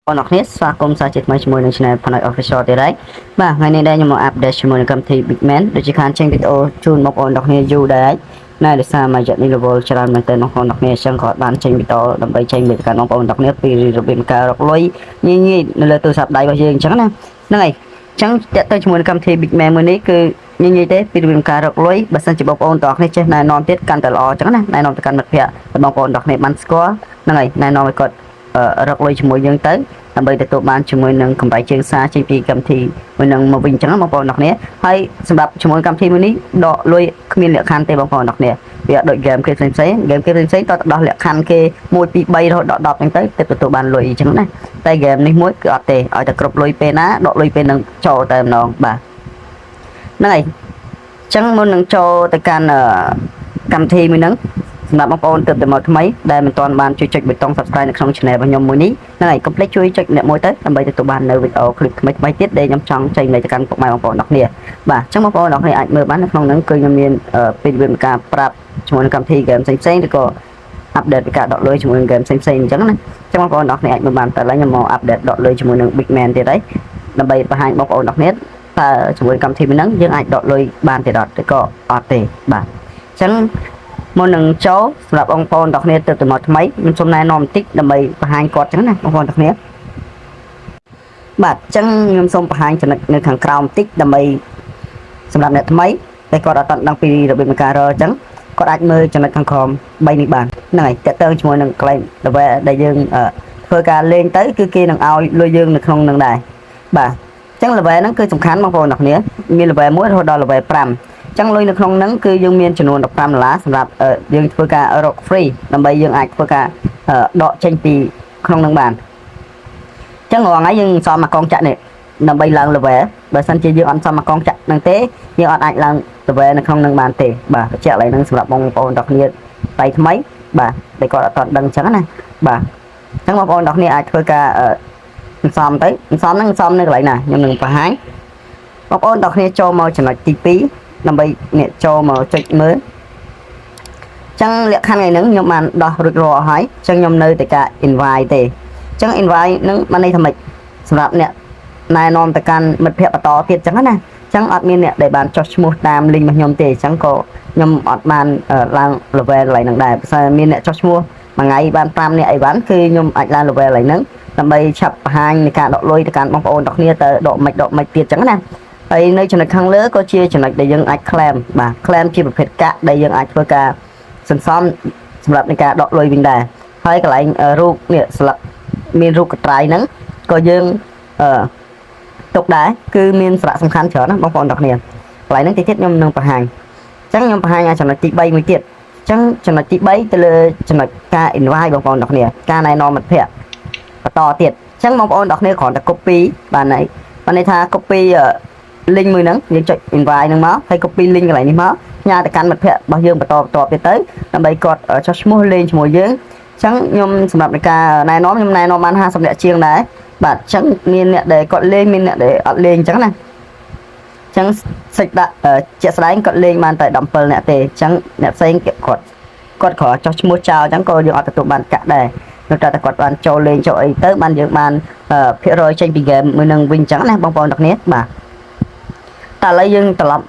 បងប្អូនគ្នាស្វាគមន៍សាជាថ្មីជាមួយនឹង Channel Panic Official ទៀតហើយបាទថ្ងៃនេះដែរខ្ញុំមក update ជាមួយនឹងកម្មវិធី Bigman ដូចជាខានចេញវីដេអូជូនបងប្អូនគ្នាយូរដែរណែដោយសារមួយរយៈនេះ level ច្រើនមែនទែនបងប្អូនគ្នាអញ្ចឹងគាត់បានចេញវីដេអូដើម្បីចេញវីដេអូកាន់បងប្អូនគ្នាពីរបៀបការរកលុយងាយៗនៅលើទូរស័ព្ទដៃរបស់យើងអញ្ចឹងណាហ្នឹងហើយអញ្ចឹងតើទៅជាមួយនឹងកម្មវិធី Bigman មួយនេះគឺងាយៗទេពីរបៀបការរកលុយបើសិនជាបងប្អូនទាំងគ្នាចេះណែនាំទៀតកាន់តែល្អអញ្ចឹងណាណែនាំទៅកាន់មិត្តភ័ក្តិបងប្អូនទាំងគ្នាបានស្គាល់ហ្នឹងហើយណែនាំឲ្យគាត់រកលុយជាមួយយើងទៅដើម្បីទទួលបានជាមួយនឹងកម្រៃជើងសារចេញពីកម្មវិធីមួយនឹងមកវិញអញ្ចឹងបងប្អូនទាំងគ្នាហើយសម្រាប់ជាមួយកម្មវិធីមួយនេះដកលុយគ្មានលក្ខខណ្ឌទេបងប្អូនទាំងគ្នាវាដូចហ្គេមគេផ្សេងៗហ្គេមគេផ្សេងៗតើដោះលក្ខខណ្ឌគេ1 2 3រហូតដល់10អញ្ចឹងទៅទទួលបានលុយអញ្ចឹងណាតែហ្គេមនេះមួយគឺអត់ទេឲ្យតែគ្រប់លុយពេលណាដកលុយពេលនឹងចូលតែម្ដងបាទហ្នឹងហើយអញ្ចឹងមុននឹងចូលទៅកាន់កម្មវិធីមួយហ្នឹងសម្រាប់បងប្អូនទើបតែមកថ្មីដែលមិនទាន់បានជួយចុចប៊ូតុង Subscribe នៅក្នុង Channel របស់ខ្ញុំមួយនេះហ្នឹងហើយកុំភ្លេចជួយចុចម្នាក់មួយទៅដើម្បីទទួលបាននៅវីដេអូ clip ថ្មីៗទៀតដែលខ្ញុំចង់ចេញទៅកាន់ពុកម៉ែបងប្អូនទាំងគ្នាបាទអញ្ចឹងបងប្អូនទាំងគ្នាអាចមើលបាននៅក្នុងហ្នឹងគឺខ្ញុំមានពីវិធីការប្រាប់ជាមួយនឹងកម្មវិធី game ផ្សេងៗឬក៏ update ពីការដកលុយជាមួយនឹង game ផ្សេងៗអញ្ចឹងណាអញ្ចឹងបងប្អូនទាំងគ្នាអាចមើលបានតែឡើយខ្ញុំមក update ដកលុយជាមួយនឹង Bigman ទៀតហើយដើម្បីបង្ហាញបងប្អូនទាំងគ្នាតើជាមួយកម្មវិធីហ្នឹងយើងអាចដកលុយបានទេអត់ឬក៏អត់ទេបាទអញ្ចឹងមុននឹងចូលសម្រាប់បងប្អូនទាំងគ្នាទើបតែមកថ្មីខ្ញុំសូមណែនាំបន្តិចដើម្បីបង្ហាញគាត់អញ្ចឹងណាបងប្អូនទាំងគ្នាបាទអញ្ចឹងខ្ញុំសូមបង្ហាញចំណុចនៅខាងក្រោមបន្តិចដើម្បីសម្រាប់អ្នកថ្មីតែគាត់អត់ដឹងពីរបៀបនៃការរកអញ្ចឹងគាត់អាចមើលចំណុចខាងក្រោម3នេះបានហ្នឹងហើយតើតើជាមួយនឹងកន្លែង level ដែលយើងធ្វើការលេងទៅគឺគេនឹងឲ្យលុយយើងនៅក្នុងនឹងដែរបាទអញ្ចឹង level ហ្នឹងគឺសំខាន់បងប្អូនទាំងគ្នាមាន level 1រហូតដល់ level 5ចឹងលុយនៅក្នុងហ្នឹងគឺយើងមានចំនួន$15សម្រាប់យើងធ្វើការរក free ដើម្បីយើងអាចធ្វើការដកចេញពីក្នុងហ្នឹងបានចឹងរាល់ថ្ងៃយើងសំមកកងចាក់នេះដើម្បីឡើង level បើសិនជាយើងអត់សំមកកងចាក់ហ្នឹងទេយើងអត់អាចឡើង level នៅក្នុងហ្នឹងបានទេបាទបញ្ជាក់ឡើយហ្នឹងសម្រាប់បងប្អូនទាំងគ្នាដៃថ្មីបាទដែលគាត់អត់ដឹងចឹងណាបាទចឹងបងប្អូនទាំងគ្នាអាចធ្វើការសំទៅសំហ្នឹងសំនៅកន្លែងណាខ្ញុំនឹងបង្ហាញបងប្អូនទាំងគ្នាចូលមកចំណុចទី2ដើម្បីអ្នកចូលមកចុចមើលចឹងលក្ខខណ្ឌថ្ងៃហ្នឹងខ្ញុំបានដោះរួចរាល់ហើយចឹងខ្ញុំនៅតែការ invite ទេចឹង invite ហ្នឹងបានន័យថាម៉េចសម្រាប់អ្នកណែនាំទៅកាន់មិត្តភ័ក្តិបន្តទៀតចឹងណាចឹងអត់មានអ្នកដែលបានចុះឈ្មោះតាម link របស់ខ្ញុំទេចឹងក៏ខ្ញុំអត់បានឡើង level កន្លែងហ្នឹងដែរបើសិនមានអ្នកចុះឈ្មោះមួយថ្ងៃបាន5នាក់អីវ៉ាន់គឺខ្ញុំអាចឡើង level កន្លែងហ្នឹងដើម្បីឆាប់បង្ហាញនៃការដកលុយទៅកាន់បងប្អូនទាំងគ្នាទៅដកមិនទៀតចឹងណាហើយនៅចំណុចខាងលើក៏ជាចំណុចដែលយើងអាច claim បាទ claim ជាប្រភេទកាក់ដែលយើងអាចធ្វើការសន្សំសម្រាប់នៃការដកលុយវិញដែរហើយកន្លែងរូបនេះស្លឹកមានរូបកត្រៃហ្នឹងក៏យើងទុកដែរគឺមានសារៈសំខាន់ច្រើនណាបងប្អូនទាំងគ្នាកន្លែងហ្នឹងតិចទៀតខ្ញុំនឹងបង្ហាញអញ្ចឹងខ្ញុំបង្ហាញចំណុចទី3មួយទៀតអញ្ចឹងចំណុចទី3ទៅលើចំណុចការ invite បងប្អូនទាំងគ្នាការណែនាំមិត្តភ័ក្តិបន្តទៀតអញ្ចឹងបងប្អូនទាំងគ្នាគ្រាន់តែ copy បានន័យថា copy link មួយហ្នឹងយើងចុច invite ហ្នឹងមកហើយ copy link កន្លែងនេះមកផ្ញើទៅកាន់មិត្តភ័ក្តិរបស់យើងបន្តទៀតទៅដើម្បីគាត់ចុះឈ្មោះលេងជាមួយយើងអញ្ចឹងខ្ញុំសម្រាប់នៃការណែនាំខ្ញុំណែនាំបាន50នាក់ជាងដែរបាទអញ្ចឹងមានអ្នកដែលគាត់លេងមានអ្នកដែលអត់លេងអញ្ចឹងណាអញ្ចឹងសិចដាក់ជាក់ស្ដែងគាត់លេងបានតែ17នាក់ទេអញ្ចឹងអ្នកផ្សេងគាត់គ្រាន់ចុះឈ្មោះចោលអញ្ចឹងក៏យើងអត់ទទួលបានកាក់ដែរនៅតែគាត់បានចូលលេងចូលអីទៅបានយើងបានភាគរយចេញពី game មួយនឹងវិញអញ្ចឹងណាបងប្អូនទាំងគ្នាបាទតែឥឡូវយើងត្រឡប់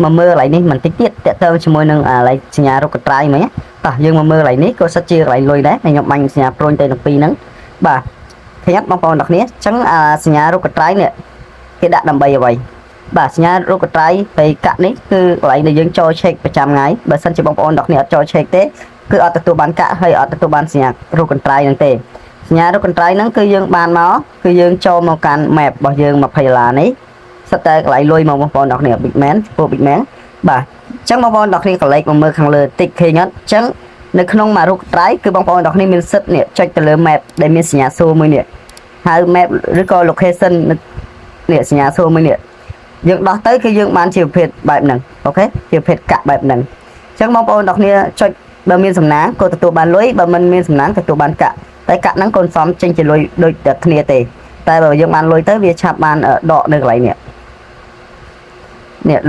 មកមើលកន្លែងនេះបន្តិចទៀតតើតើជាមួយនឹងកន្លែងសញ្ញារូបកត្រៃមិញតោះយើងមកមើលកន្លែងនេះក៏សិតជាកន្លែងលុយដែរខ្ញុំបាញ់សញ្ញាព្រុញទៅទាំងពីរហ្នឹងបាទឃើញអត់បងប្អូនទាំងគ្នាអញ្ចឹងសញ្ញារូបកត្រៃនេះគេដាក់ដើម្បីអ្វីបាទសញ្ញារូបកត្រៃទៅកាក់នេះគឺកន្លែងដែលយើងចូល check ប្រចាំថ្ងៃបើសិនជាបងប្អូនទាំងគ្នាអត់ចូល check ទេគឺអត់ទទួលបានកាក់ហើយអត់ទទួលបានសញ្ញារូបកត្រៃហ្នឹងទេសញ្ញារូបកត្រៃហ្នឹងគឺយើងបានមកគឺយើងចូលមកកាន់ map របស់យើង$20នេះសិតតែកន្លែងលុយមកបងប្អូនទាំងគ្នា Bigman ពោ Bigman បាទអញ្ចឹងបងប្អូនទាំងគ្នាកលេចមកមើលខាងលើតិចឃើញអត់អញ្ចឹងនៅក្នុងមួយរូបត្រៃគឺបងប្អូនទាំងគ្នាមានសិទ្ធនេះចុចទៅលើ map ដែលមានសញ្ញាសួរមួយនេះហៅ map ឬក៏ location នេះសញ្ញាសួរមួយនេះយើងដោះទៅគឺយើងបានជាប្រភេទបែបហ្នឹងអូខេជាប្រភេទកាក់បែបហ្នឹងអញ្ចឹងបងប្អូនទាំងគ្នាចុចបើមានសំណាងក៏ទទួលបានលុយបើមិនមានសំណាងទទួលបានកាក់តែកាក់ហ្នឹងកូនសំចេញជាលុយដូចតែគ្នាទេតែបើយើងបានលុយទៅវាឆាប់បានដកនៅកន្លែងនេះ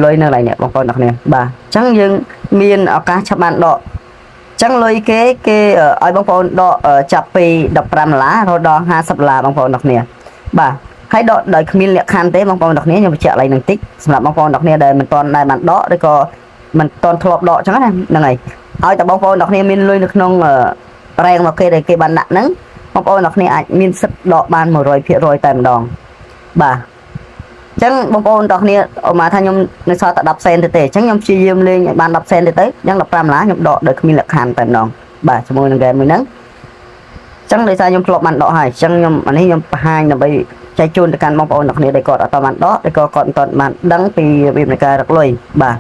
លុយនៅកន្លែងនេះបងប្អូនទាំងគ្នាបាទអញ្ចឹងយើងមានឱកាសឆាប់បានដក ចឹងលុយគេឲ្យបងប្អូនដកចាប់ពី$15រហូតដល់$50បងប្អូនទាំងគ្នាបាទហើយដកដោយគ្មានលក្ខខណ្ឌទេបងប្អូនទាំងគ្នាខ្ញុំបញ្ជាក់ឡើងនឹងតិចសម្រាប់បងប្អូនទាំងគ្នាដែលមិនទាន់បានដកឬក៏មិនទាន់ធ្លាប់ដកចឹងណាហ្នឹងហើយឲ្យតែបងប្អូនទាំងគ្នាមានលុយនៅក្នុងរែងមកគេដែលគេបានដាក់ហ្នឹងបងប្អូនទាំងគ្នាអាចមានសិទ្ធិដកបាន100%តែម្ដងបាទចឹងបងប្អូនទាំងគ្នាអូមកថាខ្ញុំនៅសល់តែ10សេនទេចឹងខ្ញុំព្យាយាមលេងឲ្យបាន10សេនទៅចឹង$15ខ្ញុំដកដោយគ្មានលក្ខខណ្ឌតែម្ដងបាទជាមួយនឹងហ្គេមមួយហ្នឹងចឹងដោយសារខ្ញុំធ្លាប់បានដកហើយចឹងខ្ញុំអានេះខ្ញុំបង្ហាញដើម្បីចែកជូនទៅកាន់បងប្អូនទាំងគ្នាដែលគាត់អត់បានដកឬក៏គាត់មិនទាន់បានដឹងពីរបៀបនៃការរកលុយបាទ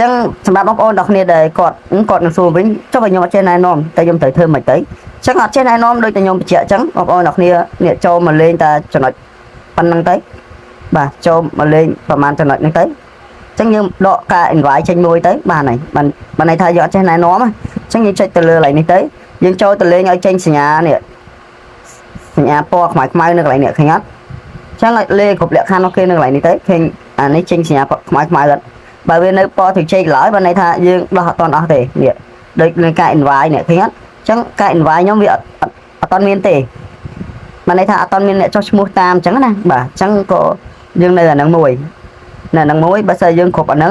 ចឹងសម្រាប់បងប្អូនទាំងគ្នាដែលគាត់នឹងសួរវិញចុះបើខ្ញុំអត់ចេះណែនាំតែខ្ញុំត្រូវធ្វើមិនទៅចឹងអត់ចេះណែនាំដូចតែខ្ញុំបញ្ជាក់ចឹងបងប្អូនទាំងគ្នានេះចូលមកលេងតែចំណុចប៉ុណ្្នឹងទៅបាទចូលមកលេងប្រហែលចំណុចហ្នឹងទៅចឹងយើងដកការ invite ចេញមួយទៅបានហើយបានន័យថាយើងអត់ចេះណែនាំចឹងយើងចុចទៅលើកន្លែងនេះទៅយើងចូលទៅលេងឲ្យចេញសញ្ញានេះសញ្ញាពណ៌ខ្មៅនៅកន្លែងនេះឃើញអត់ចឹងឲ្យលេខគ្រប់លក្ខខណ្ឌរបស់គេនៅកន្លែងនេះទៅឃើញអានេះចេញសញ្ញាខ្មៅអត់បើវានៅពណ៌ត្រជាកឡើយបានន័យថាយើងដោះអត់តន់អស់ទេនេះដូចនឹងការ invite នេះឃើញអត់ចឹងការ invite ខ្ញុំវាអត់តន់មានទេបានន័យថាអត់តន់មានអ្នកចុះឈ្មោះតាមចឹងណាបាទចឹងក៏យើងនៅអាហ្នឹងមួយបើសិនយើងគ្រប់អាហ្នឹង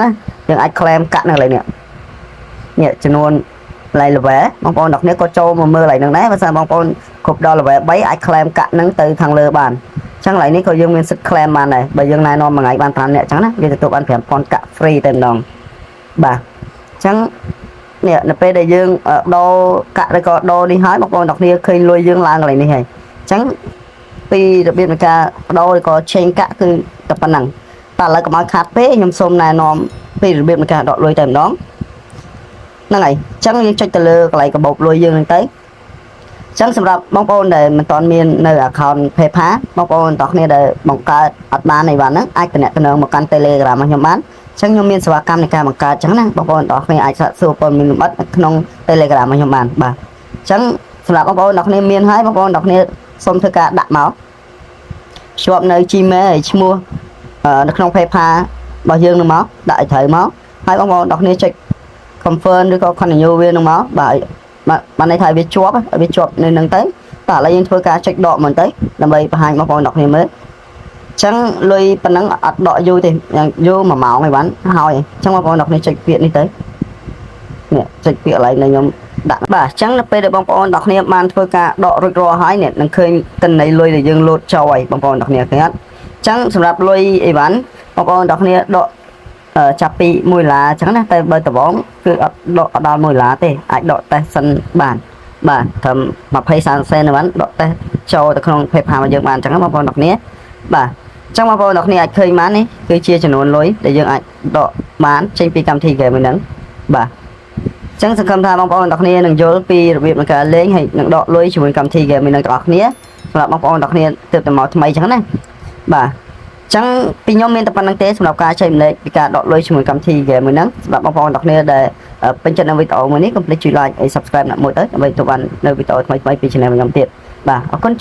យើងអាច claim កាក់នៅកន្លែងនេះចំនួនlevel បងប្អូនទាំងគ្នាក៏ចូលមកមើលកន្លែងហ្នឹងដែរបើសិនបងប្អូនគ្រប់ដល់ level 3អាច claim កាក់ហ្នឹងទៅខាងលើបានចឹងកន្លែងនេះក៏យើងមានសិទ្ធិ claim បានដែរបើយើងណែនាំមួយថ្ងៃបាន5នាក់ចឹងណាវាទទួលបាន5000កាក់ free តែម្ដងបាទចឹងនេះនៅពេលដែលយើងដូរកាក់ឬក៏ដូរនេះហើយបងប្អូនទាំងគ្នាឃើញលុយយើងឡើងកន្លែងនេះហើយចឹងពីរបៀបនៃការបដូរឬក៏ change កាក់គឺតែប៉ុណ្ណឹងតែឥឡូវកុំឲ្យខាតពេកខ្ញុំសូមណែនាំពីរបៀបនៃការដកលុយតែម្ដងហ្នឹងហើយចឹងយើងចុចទៅលើកន្លែងកាបូបលុយយើងហ្នឹងទៅចឹងសម្រាប់បងប្អូនដែលមិនទាន់មាននៅ account PayPal បងប្អូនទាំងគ្នាដែលបង្កើតអត់បានអីបានហ្នឹងអាចតំណែងមកកាន់ Telegram របស់ខ្ញុំបានចឹងខ្ញុំមានសេវាកម្មនៃការបង្កើតចឹងណាបងប្អូនទាំងគ្នាអាចសាកសួរព័ត៌មានលម្អិតក្នុង Telegram របស់ខ្ញុំបានបាទចឹងសម្រាប់បងប្អូនទាំងគ្នាមានហើយបងប្អូនទាំងគ្នាសូមធ្វើការដាក់មកភ្ជាប់នៅ Gmail ហើយឈ្មោះនៅក្នុង PayPal របស់យើងនឹងមកដាក់ឲ្យត្រូវមកហើយបងប្អូនទាំងគ្នាចុច confirm ឬក៏ continue វានឹងមកបាទបានន័យថាវាជាប់នៅនឹងទៅតែឥឡូវយើងធ្វើការចុចដកមកទៅដើម្បីបង្ហាញបងប្អូនទាំងគ្នាមើលចឹងលុយប៉ុណ្ណឹងអត់ដកយូរទេយ៉ាងយូរ1ម៉ោងហើយបានហើយចឹងបងប្អូនទាំងគ្នាចុចពាក្យនេះទៅនេះចុចពាក្យកន្លែងដែលខ្ញុំដាក់បាទចឹងនៅពេលដែលបងប្អូនទាំងគ្នាបានធ្វើការដករួចរាល់ហើយនេះនឹងឃើញទិន្នន័យលុយដែលយើងលោតចូលហើយបងប្អូនទាំងគ្នាឃើញអត់ចឹងសម្រាប់លុយអីវ៉ាន់បងប្អូនទាំងគ្នាដកចាប់ពី$1ចឹងណាតែបើដំបងគឺអត់ដកដល់$1ទេអាចដកតេស្តសិនបានបាទត្រឹម20-30សេនហ្នឹងដកតេស្តចូលទៅក្នុង PayPal របស់យើងបានចឹងបងប្អូនទាំងគ្នាបាទចឹងបងប្អូនទាំងគ្នាអាចឃើញបាននេះគឺជាចំនួនលុយដែលយើងអាចដកបានចេញពីកម្មវិធី game ហ្នឹងបាទចឹងសង្ឃឹមថាបងប្អូនទាំងគ្នានឹងយល់ពីរបៀបនៃការលេងហើយនឹងដកលុយជាមួយកម្មវិធី game ហ្នឹងទាំងអស់គ្នាសម្រាប់បងប្អូនទាំងគ្នាទើបតែមកថ្មីចឹងណាបាទចឹងពីខ្ញុំមានតែប៉ុណ្្នឹងទេសម្រាប់ការចែកម្លែកពីការដកលុយជាមួយកម្មវិធី game មួយហ្នឹងសម្រាប់បងប្អូនទាំងគ្នាដែលពេញចិត្តនៅវីដេអូមួយនេះកុំភ្លេចជួយ like ហើយ subscribe ណាត់មួយទៅដើម្បីទទួលបាននៅវីដេអូថ្មីៗពី channel របស់ខ្ញុំទៀតបាទអរគុណ